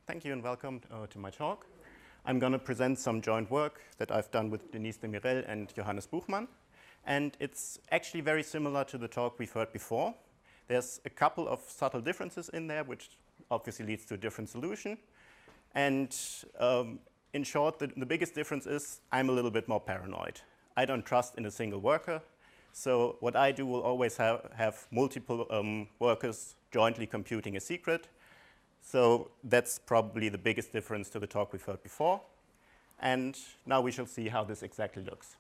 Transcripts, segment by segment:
Thank you and welcome to my talk. I'm going to present some joint work that I've done with Denise Demirel and Johannes Buchmann. And it's actually very similar to the talk we've heard before. There's a couple of subtle differences in there, which obviously leads to a different solution. And in short, the biggest difference is I'm a little bit more paranoid. I don't trust in a single worker. So what I do will always have multiple workers jointly computing a secret. So that's probably the biggest difference to the talk we've heard before. And now we shall see how this exactly looks.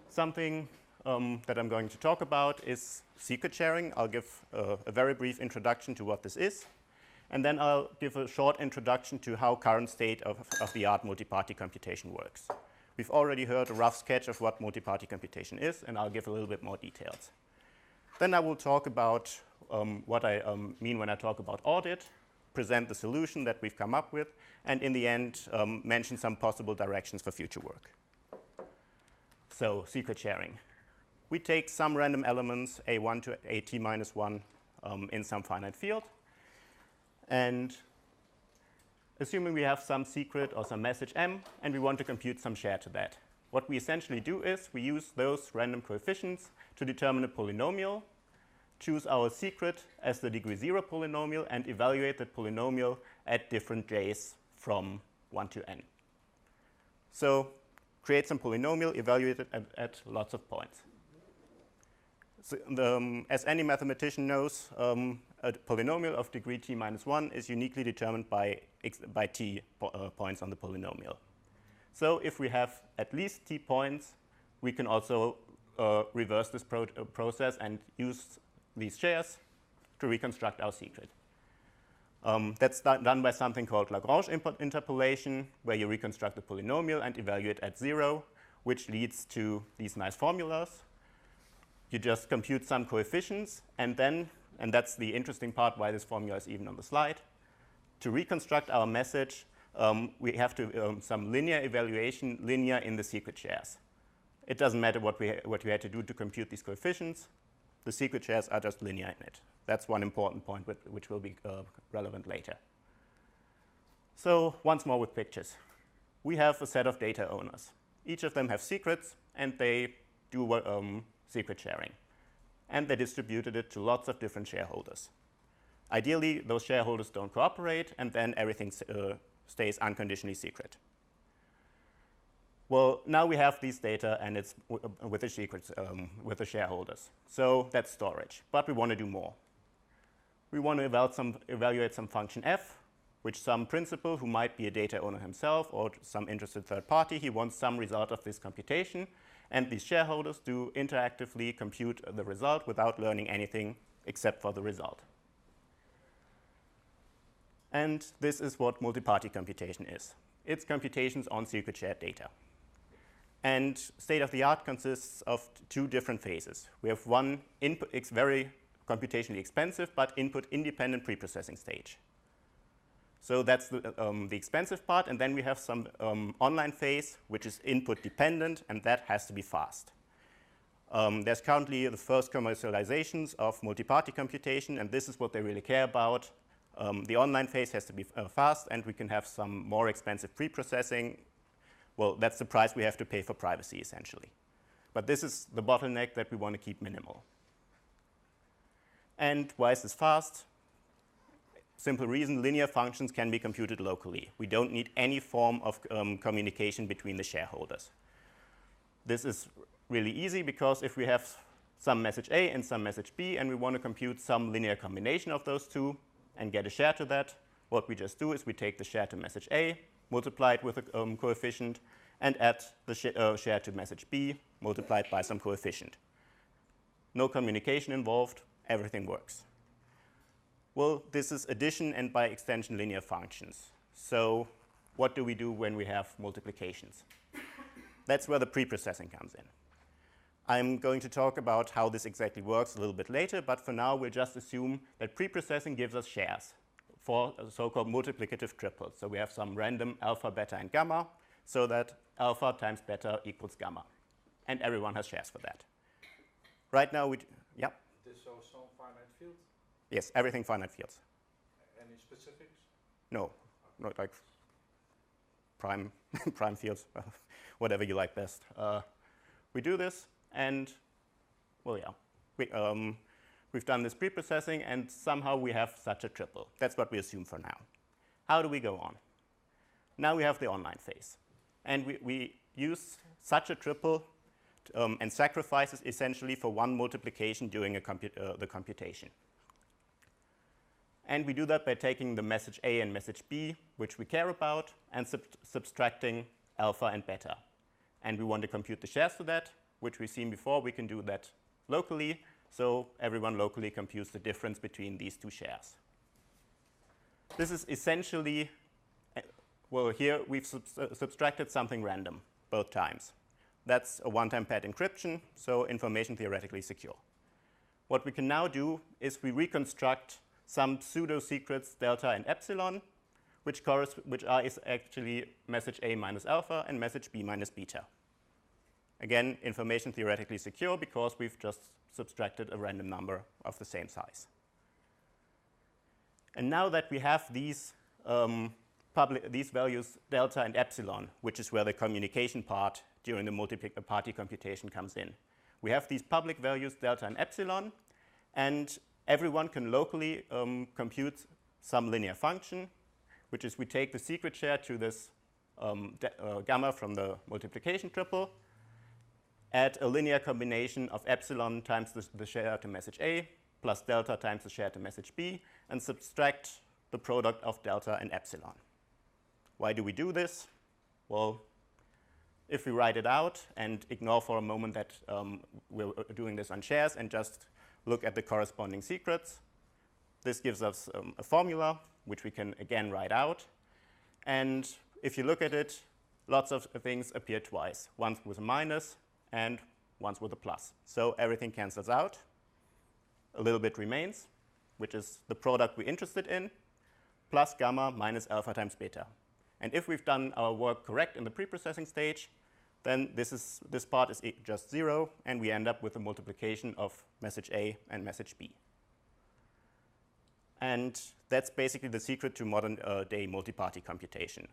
Something that I'm going to talk about is secret sharing. I'll give a very brief introduction to what this is. And then I'll give a short introduction to how current state of the art multi-party computation works. We've already heard a rough sketch of what multi-party computation is, and I'll give a little bit more details. Then I will talk about what I mean when I talk about audit, present the solution that we've come up with, and in the end, mention some possible directions for future work. So, secret sharing. We take some random elements, A1 to AT minus 1, in some finite field. And assuming we have some secret or some message M, and we want to compute some share to that. What we essentially do is we use those random coefficients to determine a polynomial, choose our secret as the degree 0 polynomial, and evaluate that polynomial at different j's from 1 to n. So create some polynomial, evaluate it at lots of points. So as any mathematician knows, a polynomial of degree t minus 1 is uniquely determined by t points on the polynomial. So if we have at least t points, we can also reverse this process and use these shares to reconstruct our secret. That's done by something called Lagrange interpolation, where you reconstruct the polynomial and evaluate at 0, which leads to these nice formulas. You just compute some coefficients, and then, and that's the interesting part why this formula is even on the slide, to reconstruct our message, we have to some linear evaluation, linear in the secret shares. It doesn't matter what we had to do to compute these coefficients. The secret shares are just linear in it. That's one important point which will be relevant later. So once more with pictures. We have a set of data owners. Each of them have secrets, and they do secret sharing. And they distributed it to lots of different shareholders. Ideally, those shareholders don't cooperate, and then everything stays unconditionally secret. Well, now we have these data, and it's with the secrets, with the shareholders. So that's storage. But we want to do more. We want to evaluate some function f, which some principal who might be a data owner himself or some interested third party, he wants some result of this computation. And these shareholders do interactively compute the result without learning anything except for the result. And this is what multi-party computation is. It's computations on secret shared data. And state-of-the-art consists of two different phases. We have one input, it's very computationally expensive, but input-independent preprocessing stage. So that's the expensive part, and then we have some online phase, which is input-dependent, and that has to be fast. There's currently the first commercializations of multi-party computation, and this is what they really care about. The online phase has to be fast, and we can have some more expensive preprocessing. Well, that's the price we have to pay for privacy, essentially. But this is the bottleneck that we want to keep minimal. And why is this fast? Simple reason, linear functions can be computed locally. We don't need any form of communication between the shareholders. This is really easy because if we have some message A and some message B, and we want to compute some linear combination of those two and get a share to that, what we just do is we take the share to message A, multiply it with a coefficient, and add the share to message B, multiplied by some coefficient. No communication involved, everything works. Well, this is addition and by extension linear functions. So what do we do when we have multiplications? That's where the preprocessing comes in. I'm going to talk about how this exactly works a little bit later, but for now we'll just assume that preprocessing gives us shares for so-called multiplicative triples. So we have some random alpha, beta, and gamma, so that alpha times beta equals gamma. And everyone has shares for that. Right now, yeah? This is also finite field? Yes, everything finite fields. Any specifics? No. not like prime, prime fields, whatever you like best. We do this, and, well, yeah. We've done this preprocessing, and somehow we have such a triple. That's what we assume for now. How do we go on? Now we have the online phase. And we use such a triple and sacrifices essentially for one multiplication during the computation. And we do that by taking the message A and message B, which we care about, and subtracting alpha and beta. And we want to compute the shares to that, which we've seen before. We can do that locally, so everyone locally computes the difference between these two shares. This is essentially, well, here we've subtracted something random both times. That's a one-time pad encryption, so information theoretically secure. What we can now do is we reconstruct some pseudo-secrets delta and epsilon, which are actually message A minus alpha and message B minus beta. Again, information theoretically secure because we've just subtracted a random number of the same size. And now that we have these values delta and epsilon, which is where the communication part during the multi-party computation comes in, we have these public values delta and epsilon, and everyone can locally compute some linear function, which is we take the secret share to this gamma from the multiplication triple, add a linear combination of epsilon times the share to message A plus delta times the share to message B, and subtract the product of delta and epsilon. Why do we do this? Well, if we write it out and ignore for a moment that we're doing this on shares and just look at the corresponding secrets, this gives us a formula which we can again write out. And if you look at it, lots of things appear twice, once with a minus and once with a plus. So everything cancels out. A little bit remains, which is the product we're interested in, plus gamma minus alpha times beta. And if we've done our work correct in the preprocessing stage, then this part is just 0, and we end up with a multiplication of message A and message B. And that's basically the secret to modern day multi-party computation.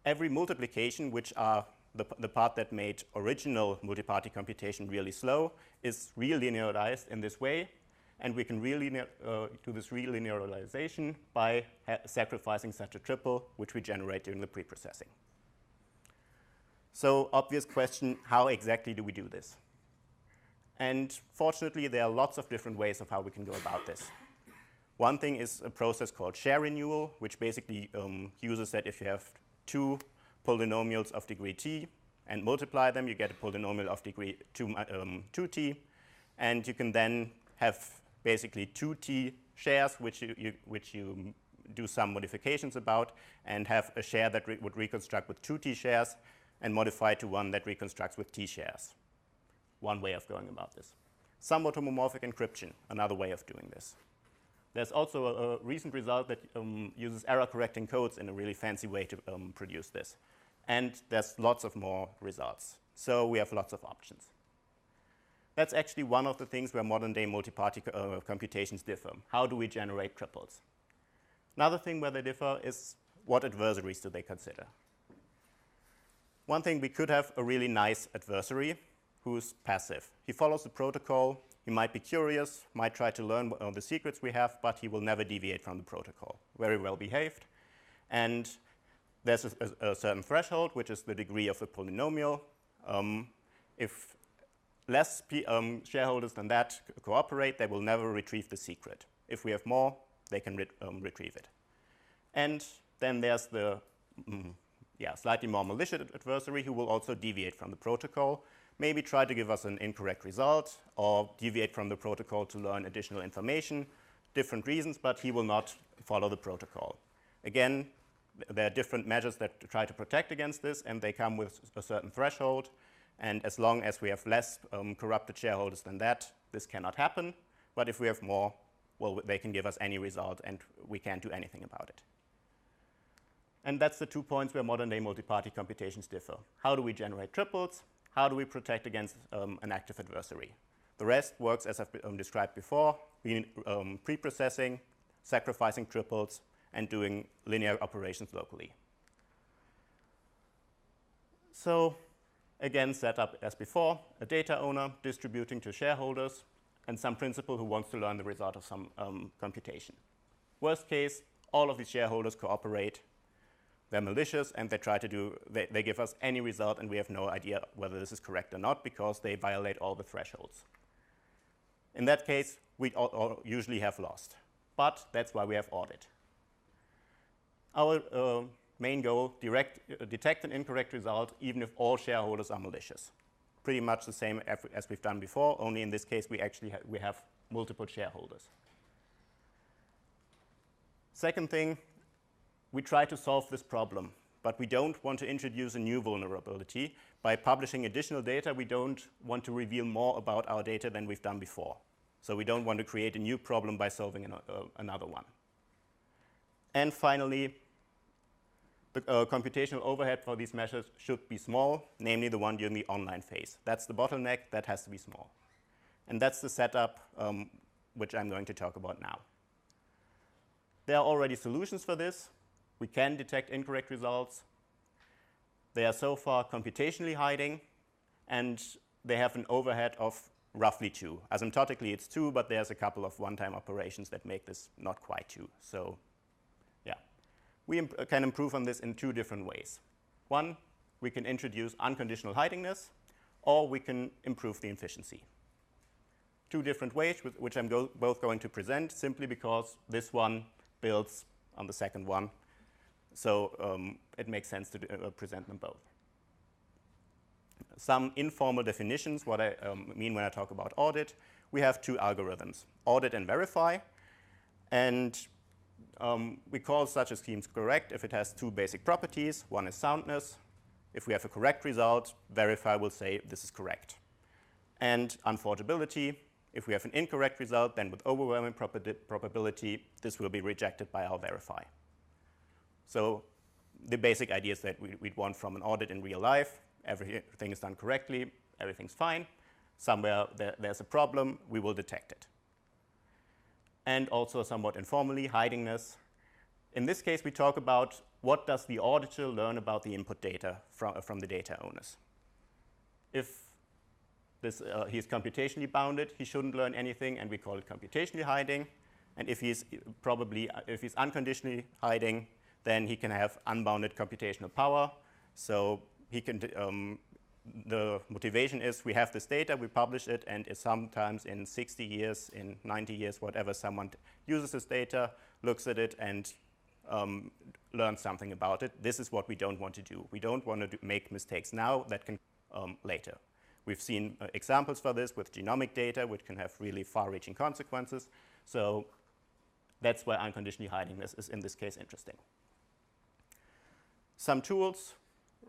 Every multiplication, which are the part that made original multi-party computation really slow, is relinearized in this way, and we can do this relinearization by sacrificing such a triple, which we generate during the preprocessing. So, obvious question, how exactly do we do this? And fortunately, there are lots of different ways of how we can go about this. One thing is a process called share renewal, which basically uses that if you have two polynomials of degree t and multiply them, you get a polynomial of degree 2t, and you can then have basically 2t shares which you do some modifications about, and have a share that would reconstruct with 2t shares and modify to one that reconstructs with t shares. One way of going about this. Somewhat homomorphic encryption, another way of doing this. There's also a recent result that uses error-correcting codes in a really fancy way to produce this. And there's lots of more results. So we have lots of options. That's actually one of the things where modern-day multi-party computations differ. How do we generate triples? Another thing where they differ is what adversaries do they consider. One thing, we could have a really nice adversary who's passive. He follows the protocol. He might be curious, might try to learn the secrets we have, but he will never deviate from the protocol. Very well behaved. And there's a certain threshold, which is the degree of the polynomial. If less shareholders than that cooperate, they will never retrieve the secret. If we have more, they can retrieve it. And then there's the slightly more malicious adversary who will also deviate from the protocol, maybe try to give us an incorrect result, or deviate from the protocol to learn additional information, different reasons, but he will not follow the protocol. Again, there are different measures that try to protect against this, and they come with a certain threshold. And as long as we have less corrupted shareholders than that, this cannot happen. But if we have more, well, they can give us any result, and we can't do anything about it. And that's the 2 points where modern-day multi-party computations differ. How do we generate triples? How do we protect against an active adversary? The rest works as I've described before, preprocessing, sacrificing triples, and doing linear operations locally. So again, set up as before, a data owner distributing to shareholders and some principal who wants to learn the result of some computation. Worst case, all of these shareholders cooperate. They're malicious and they give us any result and we have no idea whether this is correct or not because they violate all the thresholds. In that case, we usually have lost. But that's why we have audit. Our main goal, detect an incorrect result even if all shareholders are malicious. Pretty much the same as we've done before, only in this case we actually we have multiple shareholders. Second thing, we try to solve this problem, but we don't want to introduce a new vulnerability. By publishing additional data, we don't want to reveal more about our data than we've done before. So we don't want to create a new problem by solving another one. And finally, the computational overhead for these measures should be small, namely the one during the online phase. That's the bottleneck, that has to be small. And that's the setup which I'm going to talk about now. There are already solutions for this. We can detect incorrect results. They are so far computationally hiding, and they have an overhead of roughly 2. Asymptotically, it's 2, but there's a couple of one-time operations that make this not quite 2. So, yeah. We can improve on this in 2 different ways. One, we can introduce unconditional hidingness, or we can improve the efficiency. 2 different ways, which I'm both going to present, simply because this one builds on the second one. So it makes sense to present them both. Some informal definitions, what I mean when I talk about audit. We have 2 algorithms, Audit and Verify. And we call such a scheme correct if it has 2 basic properties. One is soundness. If we have a correct result, Verify will say this is correct. And unforgeability. If we have an incorrect result, then with overwhelming probability, this will be rejected by our Verify. So the basic idea is that we'd want from an audit in real life, everything is done correctly, everything's fine. Somewhere there's a problem, we will detect it. And also somewhat informally, hidingness. In this case, we talk about what does the auditor learn about the input data from the data owners. If he's computationally bounded, he shouldn't learn anything, and we call it computationally hiding. And if he's unconditionally hiding, then he can have unbounded computational power. So he can. The motivation is we have this data, we publish it, and sometimes in 60 years, in 90 years, whatever, someone uses this data, looks at it, and learns something about it. This is what we don't want to do. We don't want to make mistakes now that can later. We've seen examples for this with genomic data, which can have really far-reaching consequences. So that's why unconditionally hiding this is, in this case, interesting. Some tools,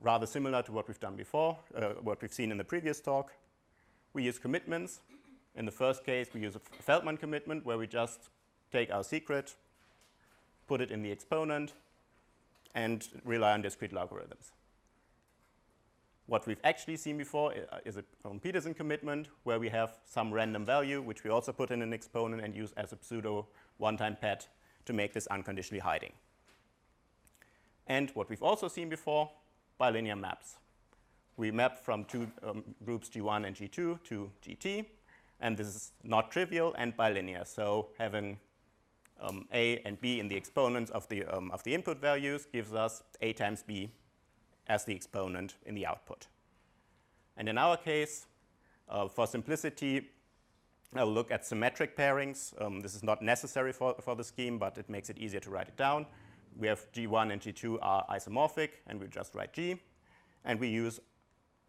rather similar to what we've done before, what we've seen in the previous talk. We use commitments. In the first case, we use a Feldman commitment, where we just take our secret, put it in the exponent, and rely on discrete logarithms. What we've actually seen before is a Peterson commitment, where we have some random value, which we also put in an exponent and use as a pseudo one-time pad to make this unconditionally hiding. And what we've also seen before, bilinear maps. We map from 2 groups G1 and G2 to GT, and this is not trivial and bilinear. So having A and B in the exponents of the input values gives us A times B as the exponent in the output. And in our case, for simplicity, I'll look at symmetric pairings. This is not necessary for the scheme, but it makes it easier to write it down. We have G1 and G2 are isomorphic, and we just write G. And we use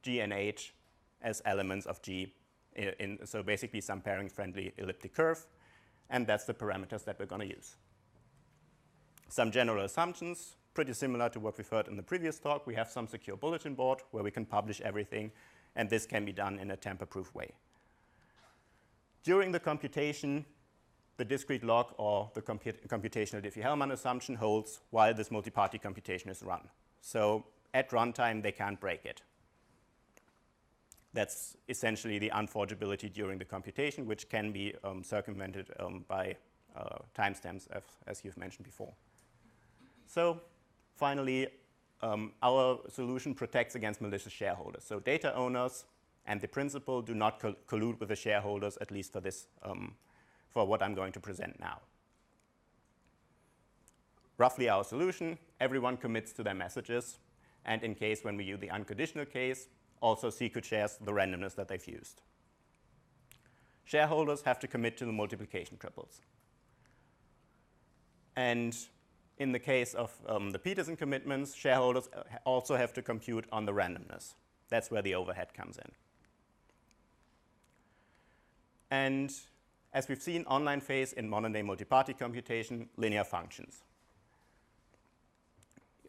G and H as elements of G, so basically some pairing-friendly elliptic curve. And that's the parameters that we're going to use. Some general assumptions, pretty similar to what we've heard in the previous talk. We have some secure bulletin board where we can publish everything, and this can be done in a tamper-proof way. During the computation, the discrete log or the computational Diffie-Hellman assumption holds while this multi-party computation is run. So at runtime, they can't break it. That's essentially the unforgeability during the computation, which can be circumvented by timestamps, as you've mentioned before. So finally, our solution protects against malicious shareholders. So data owners and the principal do not collude with the shareholders, at least for this, for what I'm going to present now. Roughly our solution, everyone commits to their messages, and in case when we use the unconditional case, also secret shares the randomness that they've used. Shareholders have to commit to the multiplication triples. And in the case of the Peterson commitments, shareholders also have to compute on the randomness. That's where the overhead comes in. And as we've seen, online phase in modern-day multi-party computation, linear functions.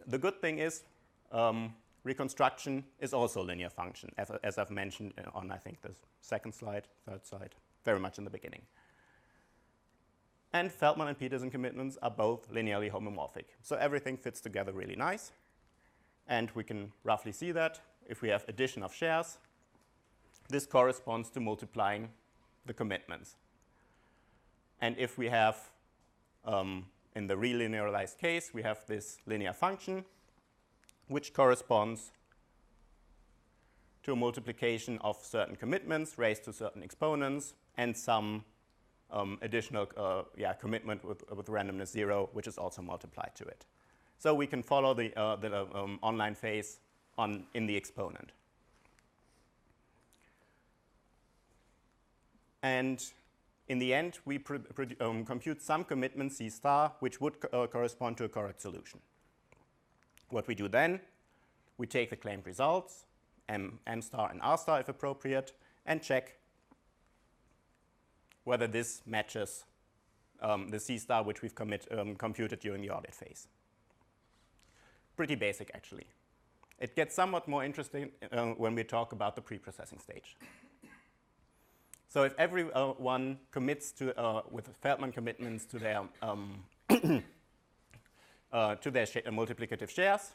The good thing is reconstruction is also a linear function, as I've mentioned on, I think, the second slide, third slide, very much in the beginning. And Feldman and Peterson commitments are both linearly homomorphic. So everything fits together really nice. And we can roughly see that if we have addition of shares, this corresponds to multiplying the commitments. And if we have, in the relinearized case, we have this linear function, which corresponds to a multiplication of certain commitments raised to certain exponents and some additional commitment with randomness 0, which is also multiplied to it. So we can follow the online phase in the exponent. And in the end, we compute some commitment C star, which would correspond to a correct solution. What we do then, we take the claimed results, M star and R star if appropriate, and check whether this matches the C star which we've computed during the audit phase. Pretty basic, actually. It gets somewhat more interesting when we talk about the pre-processing stage. So if everyone commits to, with Feldman commitments to their multiplicative shares,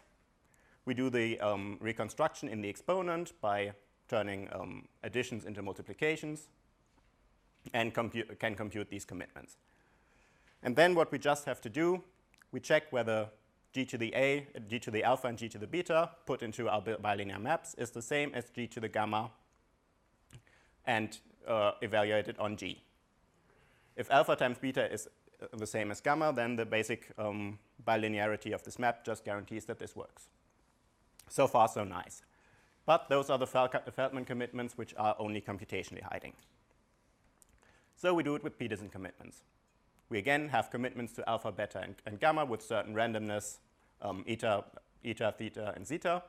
we do the reconstruction in the exponent by turning additions into multiplications and can compute these commitments. And then what we just have to do, we check whether g to the a, g to the alpha, and g to the beta put into our bilinear maps is the same as g to the gamma and evaluate it on g. If alpha times beta is the same as gamma, then the basic bilinearity of this map just guarantees that this works. So far, so nice. But those are the Feldman commitments which are only computationally hiding. So we do it with Peterson commitments. We again have commitments to alpha, beta, and gamma with certain randomness, eta, theta, and zeta.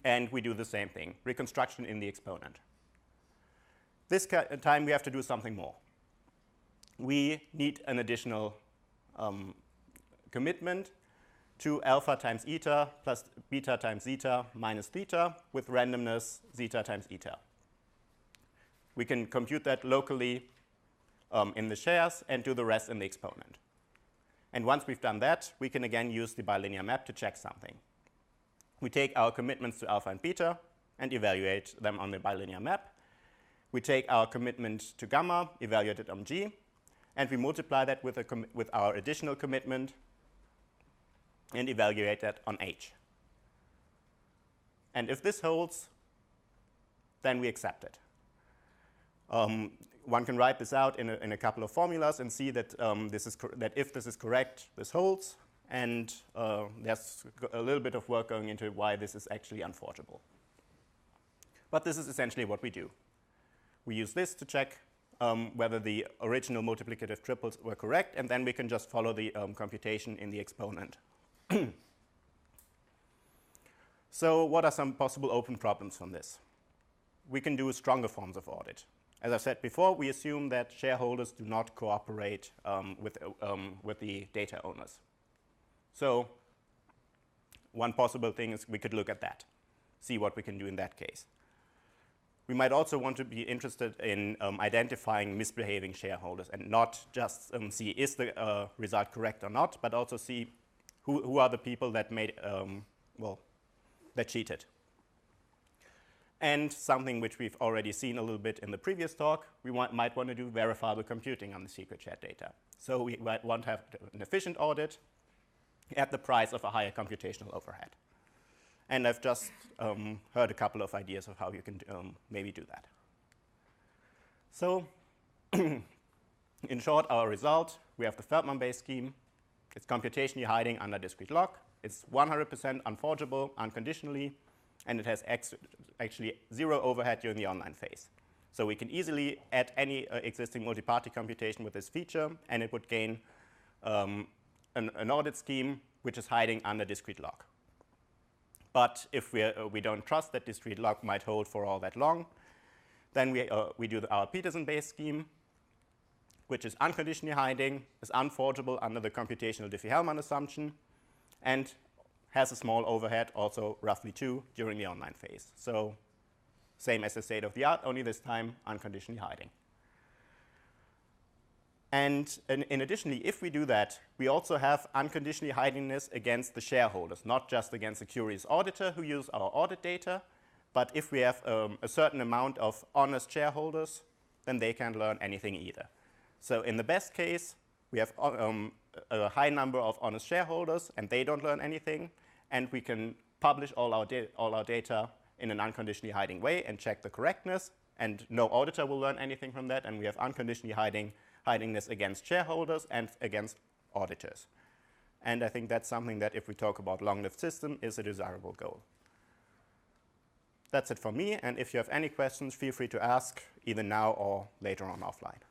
And we do the same thing, reconstruction in the exponent. This time we have to do something more. We need an additional commitment to alpha times eta plus beta times zeta minus theta with randomness zeta times eta. We can compute that locally in the shares and do the rest in the exponent. And once we've done that, we can again use the bilinear map to check something. We take our commitments to alpha and beta and evaluate them on the bilinear map. We take our commitment to gamma, evaluate it on G, and we multiply that with our additional commitment and evaluate that on H. And if this holds, then we accept it. One can write this out in a couple of formulas and see that, that if this is correct, this holds, and there's a little bit of work going into why this is actually unforgeable. But this is essentially what we do. We use this to check whether the original multiplicative triples were correct, and then we can just follow the computation in the exponent. So what are some possible open problems from this? We can do stronger forms of audit. As I said before, we assume that shareholders do not cooperate with the data owners. So one possible thing is we could look at that, see what we can do in that case. We might also want to be interested in identifying misbehaving shareholders and not just see is the result correct or not, but also see who are the people that made, that cheated. And something which we've already seen a little bit in the previous talk, we might want to do verifiable computing on the secret shared data. So we might want to have an efficient audit at the price of a higher computational overhead. And I've just heard a couple of ideas of how you can maybe do that. So in short, our result, we have the Feldman-based scheme. It's computationally hiding under discrete lock. It's 100% unforgeable, unconditionally, and it has actually zero overhead during the online phase. So we can easily add any existing multi-party computation with this feature, and it would gain an audit scheme which is hiding under discrete lock. But if we don't trust that discrete lock might hold for all that long, then we do our Peterson-based scheme, which is unconditionally hiding, is unforgeable under the computational Diffie-Hellman assumption, and has a small overhead, also roughly 2, during the online phase. So same as the state of the art, only this time unconditionally hiding. And in additionally, if we do that, we also have unconditionally hidingness against the shareholders, not just against the curious auditor who use our audit data, but if we have a certain amount of honest shareholders, then they can't learn anything either. So in the best case, we have a high number of honest shareholders, and they don't learn anything, and we can publish all our data in an unconditionally hiding way and check the correctness, and no auditor will learn anything from that, and we have unconditionally hidingness against shareholders and against auditors. And I think that's something that, if we talk about long-lived system, is a desirable goal. That's it for me, and if you have any questions, feel free to ask either now or later on offline.